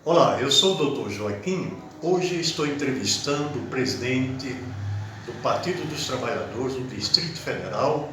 Olá, eu sou o Dr. Joaquim. Hoje estou entrevistando o presidente do Partido dos Trabalhadores do Distrito Federal,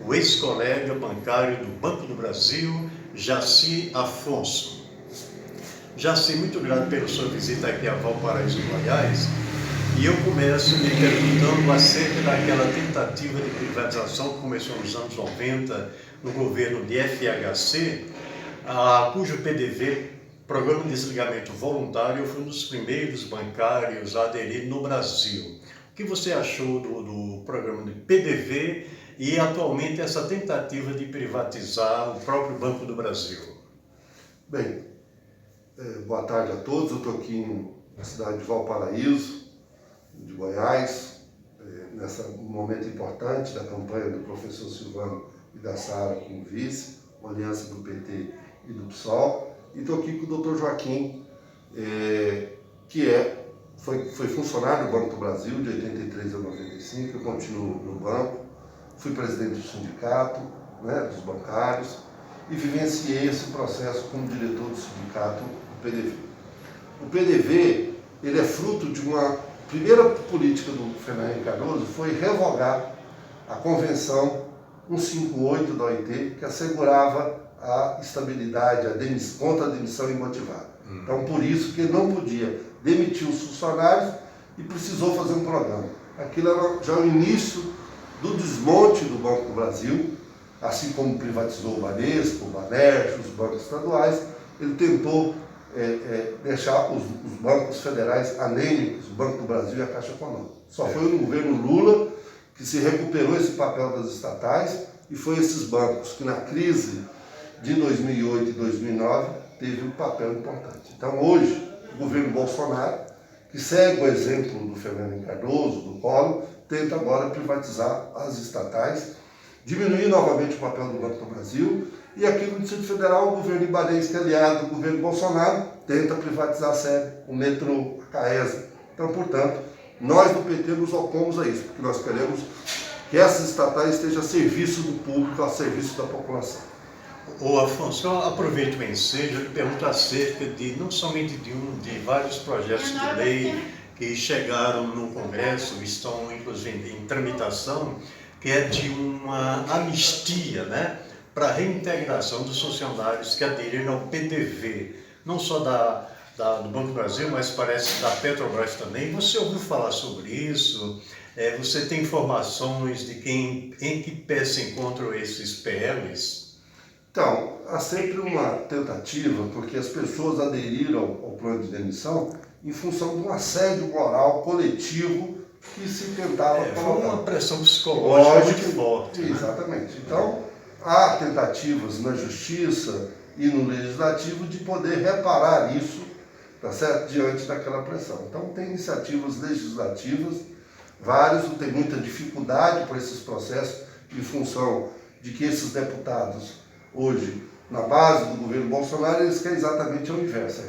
o ex-colega bancário do Banco do Brasil, Jaci Afonso. Jaci, muito grato pela sua visita aqui a Valparaíso, Goiás. E eu começo me perguntando acerca daquela tentativa de privatização que começou nos anos 90 no governo de FHC, cujo PDV, Programa de Desligamento Voluntário, foi um dos primeiros bancários a aderir no Brasil. O que você achou do programa de PDV e atualmente essa tentativa de privatizar o próprio Banco do Brasil? Bem, boa tarde a todos. Eu estou aqui na cidade de Valparaíso, de Goiás, nesse momento importante da campanha do professor Silvano e da Sara como vice, uma aliança do PT e do PSOL. E estou aqui com o Dr. Joaquim, que foi funcionário do Banco do Brasil de 83 a 95, eu continuo no banco, fui presidente do sindicato, dos bancários, e vivenciei esse processo como diretor do sindicato do PDV. O PDV, ele é fruto de uma primeira política do Fernando Henrique Cardoso, foi revogar a Convenção 158 da OIT, que assegurava a estabilidade, contra a demissão imotivada. Então, por isso que ele não podia demitir os funcionários e precisou fazer um programa. Aquilo era já o início do desmonte do Banco do Brasil, assim como privatizou o Banespa, o Banerj, os bancos estaduais. Ele tentou deixar os bancos federais anêmicos, o Banco do Brasil e a Caixa Econômica. Só foi no governo Lula que se recuperou esse papel das estatais, e foi esses bancos que na crise de 2008 e 2009 teve um papel importante. Então hoje, o governo Bolsonaro, que segue o exemplo do Fernando Henrique Cardoso, do Collor, tenta agora privatizar as estatais, diminuir novamente o papel do Banco do Brasil, e aqui no Distrito Federal, o governo Ibanez, que é aliado do governo Bolsonaro, tenta privatizar a SEB, o metrô, a CAESA. Então, portanto, nós do PT nos opomos a isso, porque nós queremos que essas estatais estejam a serviço do público, a serviço da população. Ô Afonso, eu aproveito o ensejo e pergunto acerca não somente de vários projetos de lei que chegaram no Congresso, estão inclusive em tramitação, que é de uma anistia, para a reintegração dos funcionários que aderiram ao PDV, não só do Banco do Brasil, mas parece da Petrobras também. Você ouviu falar sobre isso? Você tem informações de em que pé se encontram esses PLs? Então, há sempre uma tentativa, porque as pessoas aderiram ao plano de demissão em função de um assédio moral coletivo que se tentava colocar. Foi uma pressão psicológica muito forte. Exatamente. Então, há tentativas na Justiça e no Legislativo de poder reparar isso, tá certo? Diante daquela pressão. Então, tem iniciativas legislativas, várias, tem muita dificuldade por esses processos, em função de que esses deputados hoje, na base do governo Bolsonaro, eles querem exatamente o inverso,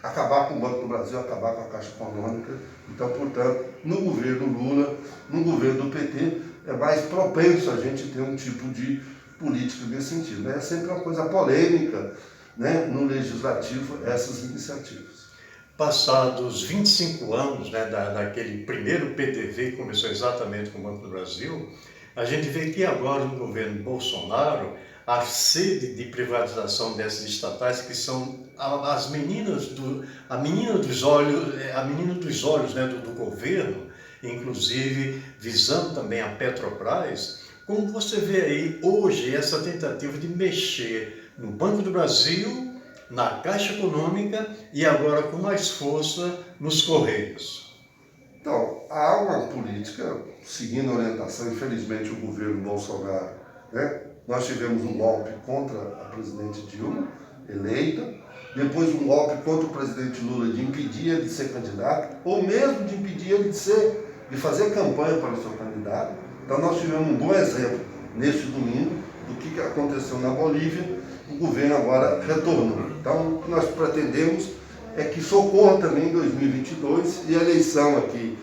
acabar com o Banco do Brasil, acabar com a Caixa Econômica. Então, portanto, no governo Lula, no governo do PT, é mais propenso a gente ter um tipo de política nesse sentido. É sempre uma coisa polêmica, no legislativo, essas iniciativas. Passados 25 anos daquele primeiro PDV que começou exatamente com o Banco do Brasil, a gente vê que agora no governo Bolsonaro, a sede de privatização dessas estatais, que são a menina dos olhos do governo, inclusive visando também a Petrobras. Como você vê aí hoje essa tentativa de mexer no Banco do Brasil, na Caixa Econômica e agora com mais força nos Correios? Então, há uma política seguindo a orientação, infelizmente, o governo Bolsonaro, Nós tivemos um golpe contra a presidente Dilma, eleita, depois um golpe contra o presidente Lula de impedir ele de ser candidato, ou mesmo de impedir ele de fazer campanha para o seu candidato. Então nós tivemos um bom exemplo neste domingo do que aconteceu na Bolívia. O governo agora retornou. Então o que nós pretendemos é que socorra também em 2022, e a eleição aqui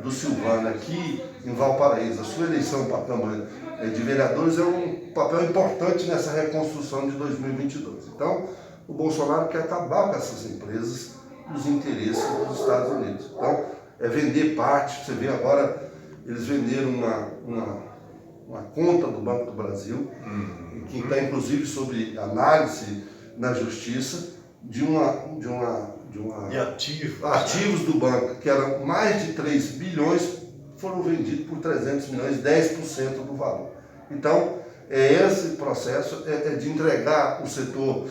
do Silvano aqui em Valparaíso, a sua eleição para a Câmara de Vereadores é um papel importante nessa reconstrução de 2022. Então, o Bolsonaro quer acabar com essas empresas nos interesses dos Estados Unidos. Então, é vender parte. Você vê agora, eles venderam uma conta do Banco do Brasil, que está inclusive sob análise na Justiça, de ativos do banco, que eram mais de 3 bilhões, foram vendidos por 300 milhões, 10% do valor. Então, esse processo de entregar o setor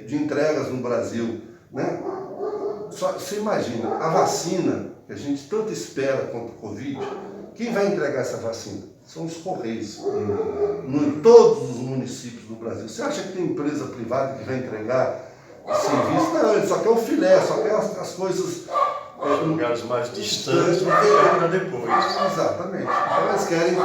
de entregas no Brasil, né? Você imagina, a vacina que a gente tanto espera contra o Covid, quem vai entregar essa vacina? São os Correios, em todos os municípios do Brasil. Você acha que tem empresa privada que vai entregar serviço? Não, ele só quer o filé, só quer as coisas... lugares mais distantes, para depois. Exatamente. Então eles querem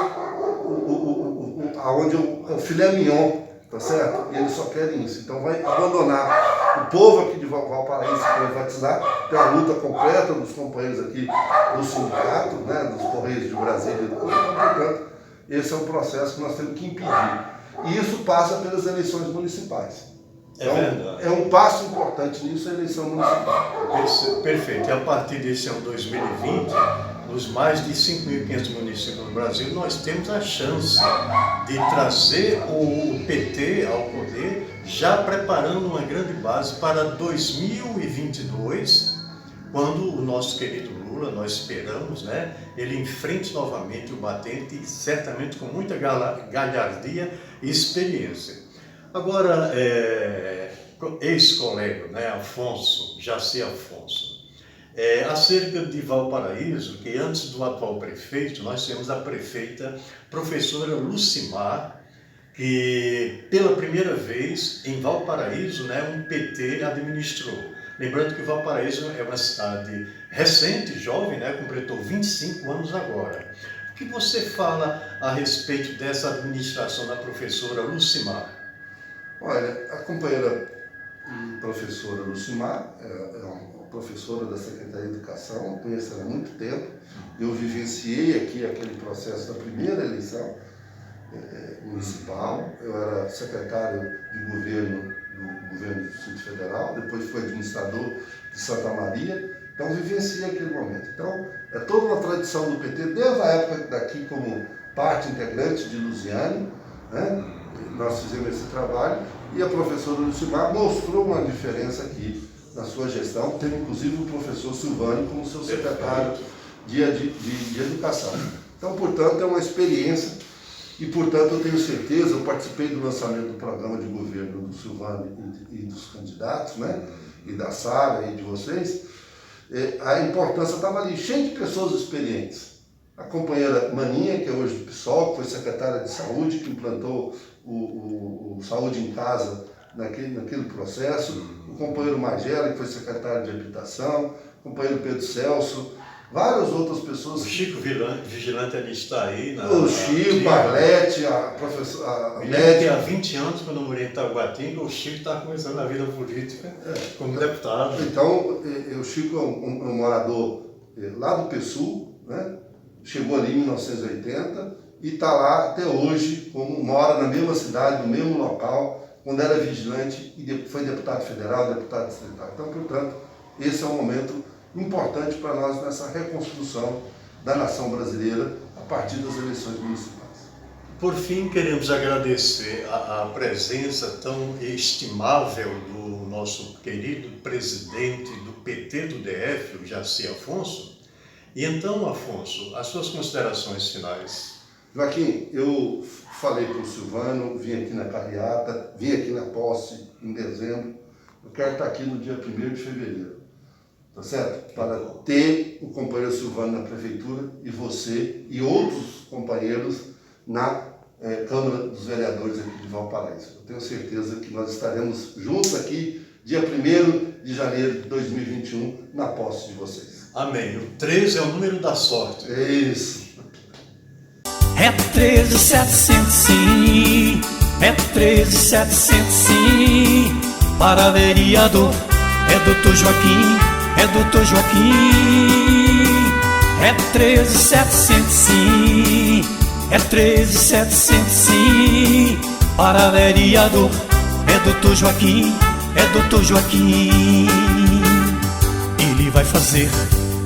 aonde o filé mignon, tá certo? E eles só querem isso. Então vai abandonar o povo aqui de Valparaíso que privatizar, tem a luta completa dos companheiros aqui do sindicato, né, dos Correios de Brasília. Então, portanto, esse é um processo que nós temos que impedir. E isso passa pelas eleições municipais. Então, é um passo importante nisso, a eleição municipal. Perfeito. E a partir desse ano 2020, nos mais de 5.500 municípios do Brasil, nós temos a chance de trazer o PT ao poder, já preparando uma grande base para 2022, quando o nosso querido Lula, nós esperamos, né, ele enfrente novamente o batente, certamente com muita galhardia e experiência. Agora, ex-colega, né, Jaci Afonso, acerca de Valparaíso, que antes do atual prefeito, nós temos a prefeita professora Lucimar, que pela primeira vez em Valparaíso, né, um PT administrou. Lembrando que Valparaíso é uma cidade recente, jovem, né, completou 25 anos agora. O que você fala a respeito dessa administração da professora Lucimar? Olha, a companheira professora Lucimar é uma professora da Secretaria de Educação, conheço ela há muito tempo. Eu vivenciei aqui aquele processo da primeira eleição municipal. Eu era secretário de governo do governo do Distrito Federal, depois fui administrador de Santa Maria. Então, vivenciei aquele momento. Então, é toda uma tradição do PT, desde a época daqui como parte integrante de Lusiânia, né? Nós fizemos esse trabalho e a professora Lucimar mostrou uma diferença aqui na sua gestão, tendo inclusive o professor Silvânio como seu secretário de Educação. Então, portanto, é uma experiência e, portanto, eu tenho certeza, eu participei do lançamento do programa de governo do Silvânio e dos candidatos, né? E da Sara e de vocês, a importância estava ali, cheio de pessoas experientes. A companheira Maninha, que é hoje do PSOL, que foi secretária de Saúde, que implantou o Saúde em Casa naquele processo, o companheiro Magela, que foi secretário de Habitação, o companheiro Pedro Celso, várias outras pessoas. O Chico Vigilante ali está aí. O Chico, Barlete, a professora médica. Há 20 anos, quando eu morei em Taguatinga, o Chico estava começando a vida política como deputado. Então, o Chico é um morador lá do PSUL, né? Chegou ali em 1980 e está lá até hoje, como mora na mesma cidade, no mesmo local, quando era vigilante e foi deputado federal, deputado distrital. Então, portanto, esse é um momento importante para nós nessa reconstrução da nação brasileira a partir das eleições municipais. Por fim, queremos agradecer a presença tão estimável do nosso querido presidente do PT do DF, o Jaci Afonso. E então, Afonso, as suas considerações finais. Joaquim, eu falei para o Silvano, vim aqui na carreata, vim aqui na posse em dezembro. Eu quero estar aqui no dia 1º de fevereiro, tá certo? Para ter o companheiro Silvano na prefeitura e você e outros companheiros na Câmara dos Vereadores aqui de Valparaíso. Eu tenho certeza que nós estaremos juntos aqui dia 1º de janeiro de 2021 na posse de vocês. Amém. O 13 é o número da sorte. É isso. É 13.700 sim, é 13.700 sim. Para vereador é doutor Joaquim, é doutor Joaquim. É 13.700 sim, é 13.700 sim. Para vereador é doutor Joaquim, é doutor Joaquim. Ele vai fazer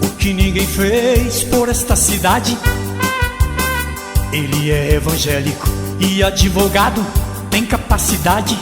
o que ninguém fez por esta cidade. Ele é evangélico e advogado, tem capacidade